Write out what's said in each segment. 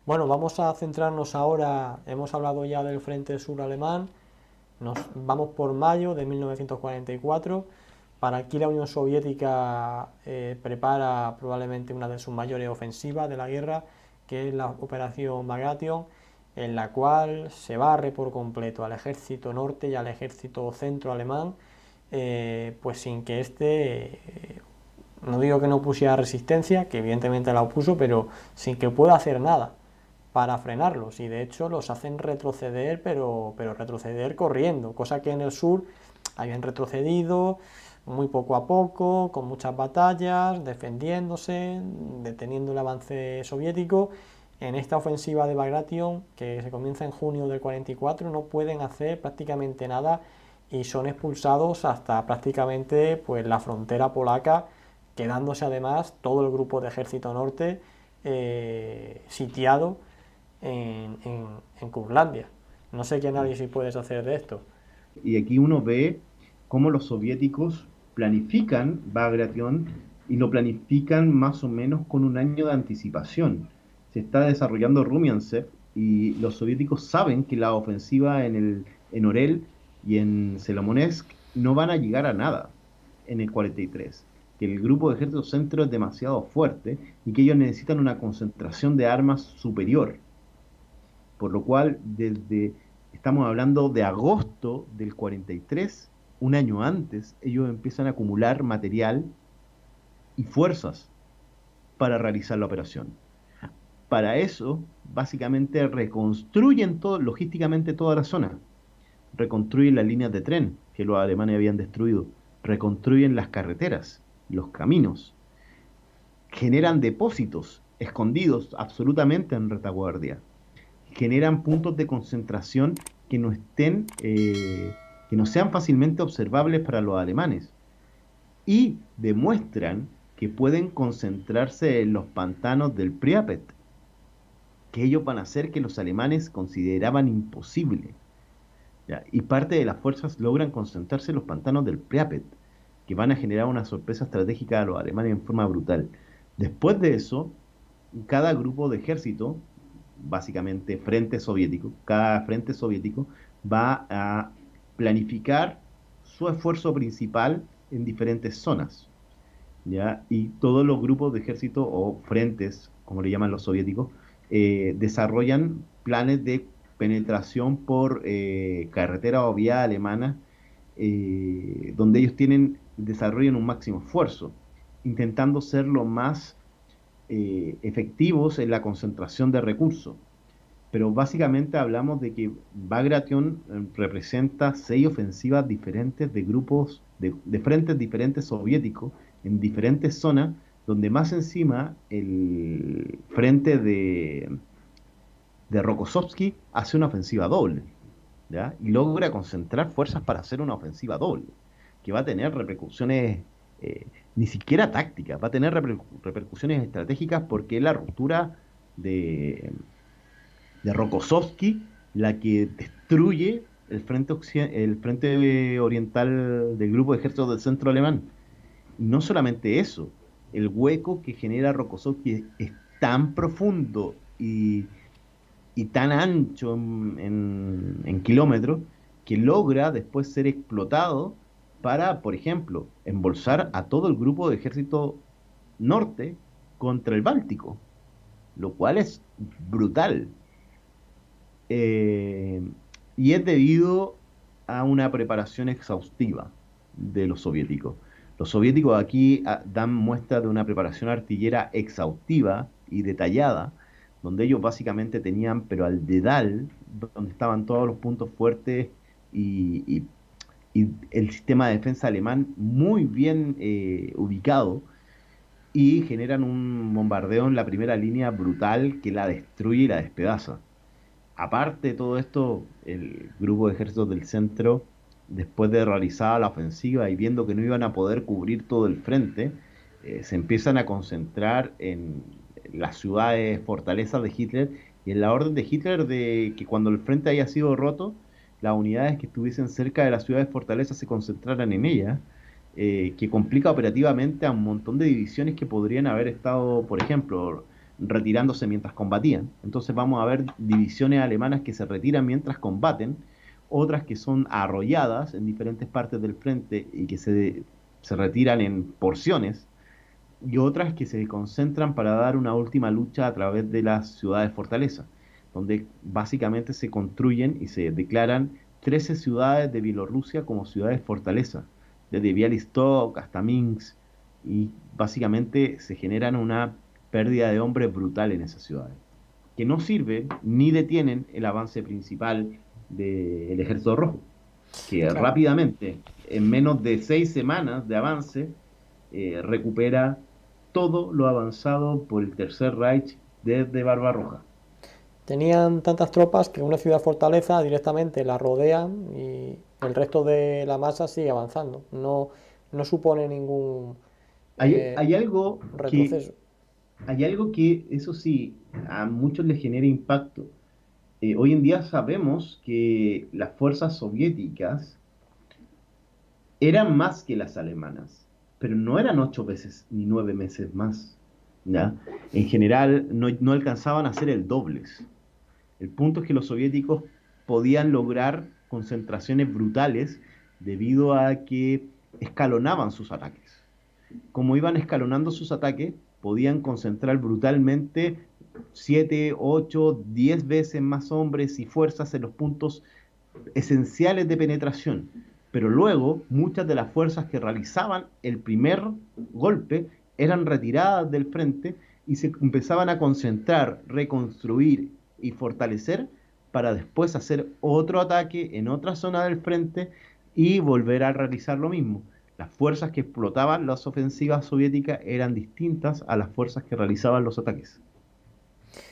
Bueno, vamos a centrarnos ahora, hemos hablado ya del Frente Sur alemán, nos vamos por mayo de 1944. Para aquí la Unión Soviética prepara probablemente una de sus mayores ofensivas de la guerra, que es la Operación Bagration, en la cual se barre por completo al ejército norte y al ejército centro alemán, pues sin que no digo que no pusiera resistencia, que evidentemente la opuso, pero sin que pueda hacer nada para frenarlos, y de hecho los hacen retroceder, pero retroceder corriendo, cosa que en el sur habían retrocedido muy poco a poco, con muchas batallas, defendiéndose, deteniendo el avance soviético. En esta ofensiva de Bagration, que se comienza en junio del 44, no pueden hacer prácticamente nada y son expulsados hasta prácticamente pues la frontera polaca, quedándose además todo el grupo de ejército norte sitiado en Curlandia. No sé qué análisis puedes hacer de esto. Y aquí uno ve cómo los soviéticos planifican Bagration y lo planifican más o menos con un año de anticipación. Se está desarrollando Rumianzev y los soviéticos saben que la ofensiva en Orel y en Selomonesk no van a llegar a nada en el 43, que el grupo de ejército centro es demasiado fuerte y que ellos necesitan una concentración de armas superior. Por lo cual, estamos hablando de agosto del 43, un año antes, ellos empiezan a acumular material y fuerzas para realizar la operación. Para eso, básicamente reconstruyen todo, logísticamente toda la zona. Reconstruyen las líneas de tren que los alemanes habían destruido. Reconstruyen las carreteras, los caminos. Generan depósitos escondidos absolutamente en retaguardia. Generan puntos de concentración que no estén, que no sean fácilmente observables para los alemanes y demuestran que pueden concentrarse en los pantanos del Priapet, que ellos van a hacer que los alemanes consideraban imposible. ¿Ya? Y parte de las fuerzas logran concentrarse en los pantanos del Priapet, que van a generar una sorpresa estratégica a los alemanes en forma brutal. Después de eso, cada grupo de ejército, básicamente frente soviético, cada frente soviético va a planificar su esfuerzo principal en diferentes zonas, ¿ya? Y todos los grupos de ejército o frentes, como le llaman los soviéticos, desarrollan planes de penetración por carretera o vía alemana, donde ellos desarrollan un máximo esfuerzo, intentando ser lo más efectivos en la concentración de recursos. Pero básicamente hablamos de que Bagration representa 6 ofensivas diferentes de grupos, de frentes diferentes soviéticos en diferentes zonas, donde más encima el frente de Rokossovsky hace una ofensiva doble, ¿ya? Y logra concentrar fuerzas para hacer una ofensiva doble, que va a tener repercusiones ni siquiera tácticas, va a tener repercusiones estratégicas porque es la ruptura de, de Rokossovsky la que destruye el frente oriental del grupo de ejércitos del centro alemán. Y no solamente eso, el hueco que genera Rokossovsky es tan profundo y tan ancho en kilómetros que logra después ser explotado para, por ejemplo, embolsar a todo el grupo de ejército norte contra el Báltico, lo cual es brutal. Eh, y es debido a una preparación exhaustiva de los soviéticos. Los soviéticos aquí dan muestra de una preparación artillera exhaustiva y detallada, donde ellos básicamente tenían, pero al dedal, donde estaban todos los puntos fuertes y el sistema de defensa alemán muy bien ubicado, y generan un bombardeo en la primera línea brutal que la destruye y la despedaza. Aparte de todo esto, el grupo de ejércitos del centro, después de realizar la ofensiva y viendo que no iban a poder cubrir todo el frente, se empiezan a concentrar en las ciudades fortalezas de Hitler y en la orden de Hitler de que cuando el frente haya sido roto, las unidades que estuviesen cerca de las ciudades fortalezas se concentraran en ellas, que complica operativamente a un montón de divisiones que podrían haber estado, por ejemplo, retirándose mientras combatían. Entonces vamos a ver divisiones alemanas que se retiran mientras combaten, otras que son arrolladas en diferentes partes del frente y que se retiran en porciones, y otras que se concentran para dar una última lucha a través de las ciudades fortaleza, donde básicamente se construyen y se declaran 13 ciudades de Bielorrusia como ciudades fortaleza, desde Bialystok hasta Minsk, y básicamente se generan una pérdida de hombres brutal en esas ciudades, que no sirve ni detienen el avance principal del Ejército Rojo, que Claro. rápidamente, en menos de 6 semanas de avance, recupera todo lo avanzado por el Tercer Reich desde Barbarroja. Tenían tantas tropas que una ciudad fortaleza directamente la rodean y el resto de la masa sigue avanzando. No, no supone ningún Hay, eh, hay algo que, retroceso. hay algo que, eso sí, a muchos les genera impacto. Hoy en día sabemos que las fuerzas soviéticas eran más que las alemanas, pero no eran 8 veces ni 9 meses más, ¿ya? En general no alcanzaban a ser el dobles. El punto es que los soviéticos podían lograr concentraciones brutales debido a que escalonaban sus ataques. Como iban escalonando sus ataques, podían concentrar brutalmente 7, 8, 10 veces más hombres y fuerzas en los puntos esenciales de penetración. Pero luego, muchas de las fuerzas que realizaban el primer golpe eran retiradas del frente y se empezaban a concentrar, reconstruir y fortalecer para después hacer otro ataque en otra zona del frente y volver a realizar lo mismo. Las fuerzas que explotaban las ofensivas soviéticas eran distintas a las fuerzas que realizaban los ataques.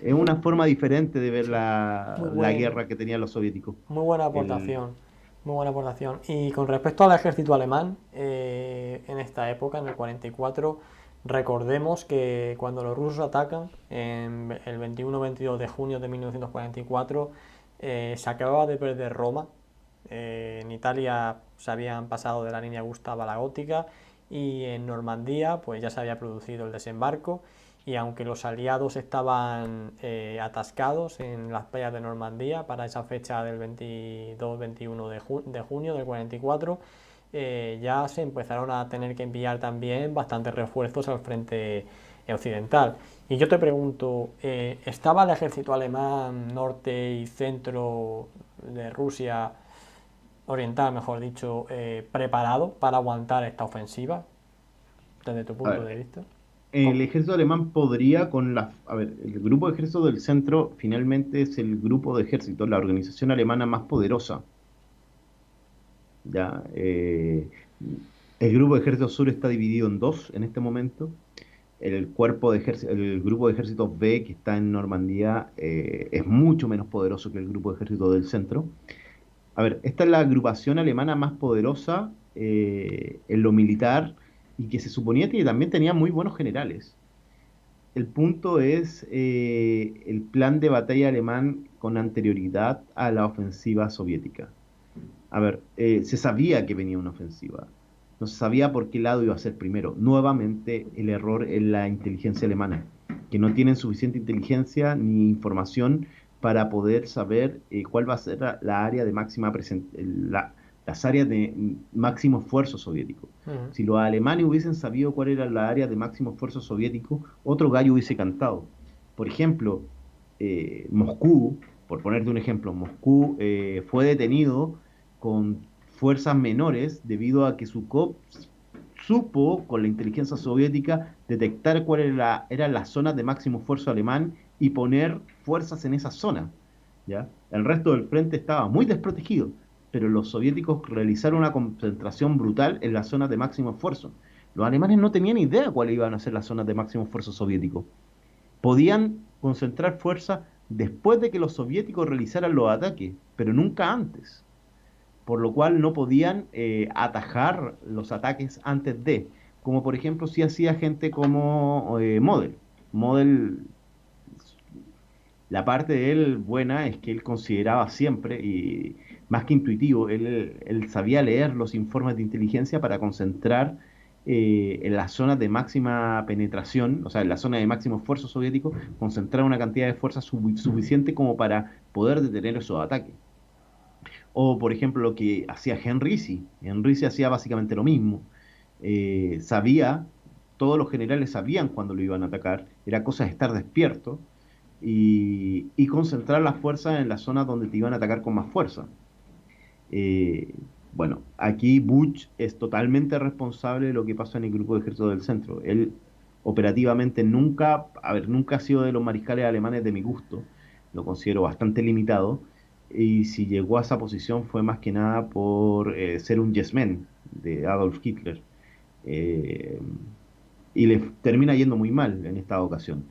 Es Muy, una forma diferente de ver muy la buen, guerra que tenían los soviéticos. muy buena El, aportación. Muy buena aportación. Y con respecto al ejército alemán, en esta época, en el 44, recordemos que cuando los rusos atacan, en el 21-22 de junio de 1944, se acababa de perder Roma. En Italia se habían pasado de la línea Gustava a la gótica y en Normandía pues ya se había producido el desembarco y aunque los aliados estaban atascados en las playas de Normandía para esa fecha del 22-21 de junio del 44, ya se empezaron a tener que enviar también bastantes refuerzos al frente occidental. Y yo te pregunto, ¿estaba el ejército alemán norte y centro de Rusia, oriental mejor dicho, preparado para aguantar esta ofensiva desde tu a punto ver, de vista? el ejército alemán podría con la... A ver, el grupo de ejército del centro finalmente es el grupo de ejército, la organización alemana más poderosa. ¿Ya? El grupo de ejército sur está dividido en dos en este momento. El grupo de ejércitos B que está en Normandía es mucho menos poderoso que el grupo de ejército del centro. A ver, esta es la agrupación alemana más poderosa en lo militar y que se suponía que también tenía muy buenos generales. El punto es el plan de batalla alemán con anterioridad a la ofensiva soviética. A ver, se sabía que venía una ofensiva. No se sabía por qué lado iba a ser primero. Nuevamente, el error en la inteligencia alemana, que no tienen suficiente inteligencia ni información para poder saber cuál va a ser la área de máxima las áreas de máximo esfuerzo soviético. Uh -huh. Si los alemanes hubiesen sabido cuál era la área de máximo esfuerzo soviético, otro gallo hubiese cantado. Por ejemplo, Moscú, por ponerte un ejemplo, Moscú fue detenido con fuerzas menores debido a que Zhukov supo con la inteligencia soviética detectar cuáles eran las zonas de máximo esfuerzo alemán y poner fuerzas en esa zona. ¿Ya? El resto del frente estaba muy desprotegido, pero los soviéticos realizaron una concentración brutal en las zonas de máximo esfuerzo. Los alemanes no tenían idea cuáles iban a ser las zonas de máximo esfuerzo soviético. Podían concentrar fuerza después de que los soviéticos realizaran los ataques, pero nunca antes, por lo cual no podían atajar los ataques antes de, como por ejemplo si hacía gente como Model. Model, la parte de él buena es que él consideraba siempre, y más que intuitivo, él sabía leer los informes de inteligencia para concentrar en las zonas de máxima penetración, o sea, en la zona de máximo esfuerzo soviético, concentrar una cantidad de fuerza suficiente como para poder detener esos ataques. O, por ejemplo, lo que hacía Henry Zi. Henry Zi hacía básicamente lo mismo. Sabía, todos los generales sabían cuándo lo iban a atacar, era cosa de estar despierto y concentrar las fuerzas en las zonas donde te iban a atacar con más fuerza. Eh, bueno, aquí Bush es totalmente responsable de lo que pasa en el grupo de ejército del centro. Él operativamente nunca, a ver, nunca ha sido de los mariscales alemanes de mi gusto, lo considero bastante limitado, y si llegó a esa posición fue más que nada por ser un yes man de Adolf Hitler. Eh, y le termina yendo muy mal en esta ocasión.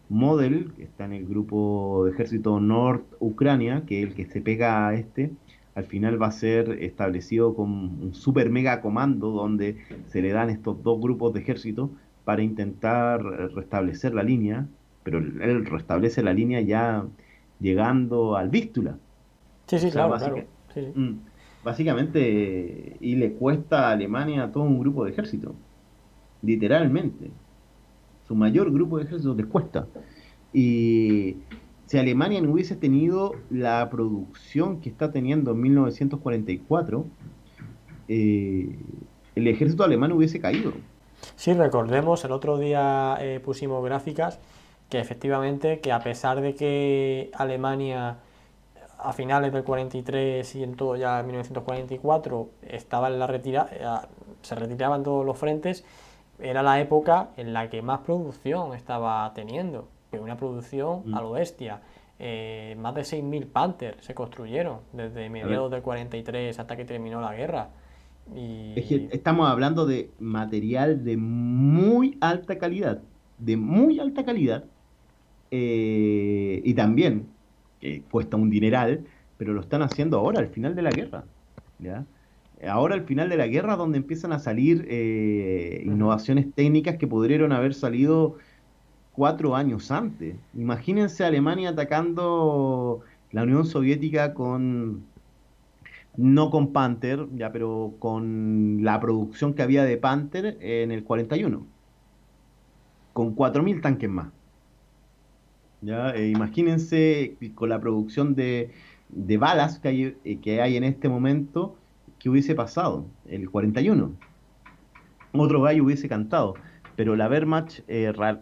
Model, que está en el grupo de ejército North Ucrania, que es el que se pega a este, al final va a ser establecido como un super mega comando donde se le dan estos dos grupos de ejército para intentar restablecer la línea, pero él restablece la línea ya llegando al Vístula. Sí, O sí, sea, claro, claro. Sí, sí. básicamente, y le cuesta a Alemania todo un grupo de ejército, literalmente. Su mayor grupo de ejército les cuesta. Y si Alemania no hubiese tenido la producción que está teniendo en 1944, eh, el ejército alemán hubiese caído. Sí, recordemos, el otro día pusimos gráficas que efectivamente, que a pesar de que Alemania a finales del 43 y en todo ya en 1944 estaba en la retirada, se retiraban todos los frentes, era la época en la que más producción estaba teniendo, pero una producción a Mm. lo bestia. Más de 6.000 Panther se construyeron desde A ver, mediados del 43 hasta que terminó la guerra. es que Y estamos hablando de material de muy alta calidad, de muy alta calidad, y también que cuesta un dineral, pero lo están haciendo ahora, al final de la guerra. ¿Ya? Ahora, al final de la guerra, donde empiezan a salir innovaciones técnicas que pudieron haber salido 4 años antes. Imagínense Alemania atacando la Unión Soviética con, no con Panther, ya, pero con la producción que había de Panther en el 41, con 4.000 tanques más. ¿Ya? Imagínense con la producción de balas que hay en este momento, ¿qué hubiese pasado? El 41. Otro gallo hubiese cantado, pero la Wehrmacht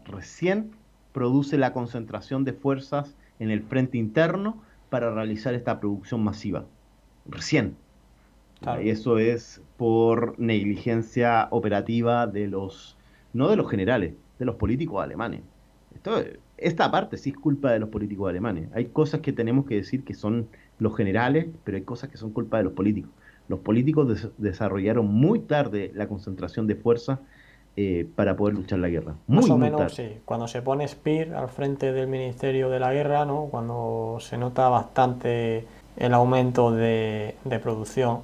recién produce la concentración de fuerzas en el frente interno para realizar esta producción masiva. Recién. ¿Ya? claro, Y eso es por negligencia operativa no de los generales, de los políticos alemanes. Esta parte sí es culpa de los políticos alemanes. Hay cosas que tenemos que decir que son los generales, pero hay cosas que son culpa de los políticos. Los políticos desarrollaron muy tarde la concentración de fuerza para poder luchar la guerra. más Muy, o muy menos tarde. sí. Cuando se pone Speer al frente del Ministerio de la Guerra, ¿no? Cuando se nota bastante el aumento de producción.